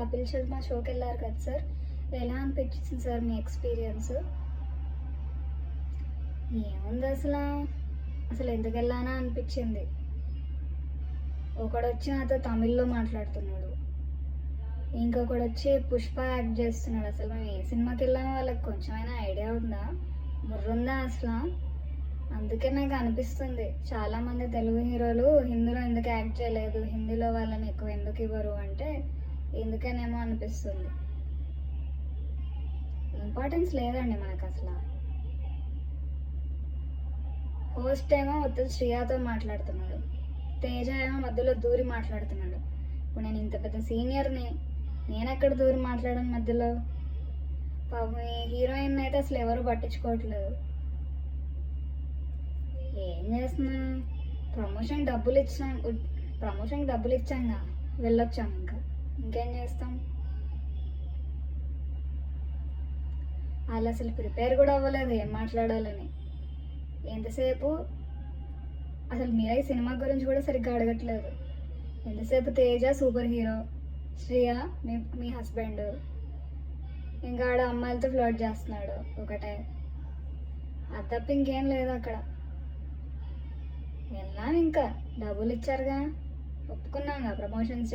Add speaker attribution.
Speaker 1: కపిల్ శర్మ షోకి వెళ్ళారు కదా సార్, ఎలా అనిపించింది సార్ మీ ఎక్స్పీరియన్స్? ఏముంది అసలు, ఎందుకు వెళ్ళానా అనిపించింది. ఒకడు వచ్చి నాతో తమిళ్లో మాట్లాడుతున్నాడు, ఇంకొకడు వచ్చి పుష్ప యాక్ట్ చేస్తున్నాడు. అసలు మేము ఏ సినిమాకి వెళ్ళామో వాళ్ళకి కొంచెమైనా ఐడియా ఉందా, బుర్రుందా అసలు? అందుకే నాకు అనిపిస్తుంది చాలామంది తెలుగు హీరోలు హిందీలో ఎందుకు యాక్ట్ చేయలేదు, హిందీలో వాళ్ళని ఎక్కువ ఎందుకు ఇవ్వరు అంటే ఎందుకనేమో అనిపిస్తుంది. ఇంపార్టెన్స్ లేదండి మనకు అసలు. హోస్ట్ ఏమో మొత్తం శ్రియతో మాట్లాడుతున్నాడు, తేజ ఏమో మధ్యలో దూరి మాట్లాడుతున్నాడు. ఇప్పుడు నేను ఇంత పెద్ద సీనియర్ని, నేను ఎక్కడ దూరి మాట్లాడను మధ్యలో? పాపం ఈ హీరోయిన్ అయితే అసలు ఎవరు పట్టించుకోవట్లేదు. ఏం చేస్తున్నా, ప్రమోషన్ డబ్బులు ఇచ్చాంగా వెళ్ళొచ్చాం, ఇంకేం చేస్తాం? వాళ్ళు అసలు ప్రిపేర్ కూడా అవ్వలేదు ఏం మాట్లాడాలని. ఎంతసేపు అసలు మీరే సినిమా గురించి కూడా సరిగ్గా అడగట్లేదు. ఎంతసేపు తేజ సూపర్ హీరో, శ్రియ మీ హస్బెండ్, ఇంకా ఆడ అమ్మాయిలతో ఫ్లర్ట్ చేస్తున్నాడు ఒకటే. అది తప్ప ఇంకేం లేదు అక్కడ. వెళ్ళాం, ఇంకా డబ్బులు ఇచ్చారుగా, ఒప్పుకున్నాంగా ప్రమోషన్స్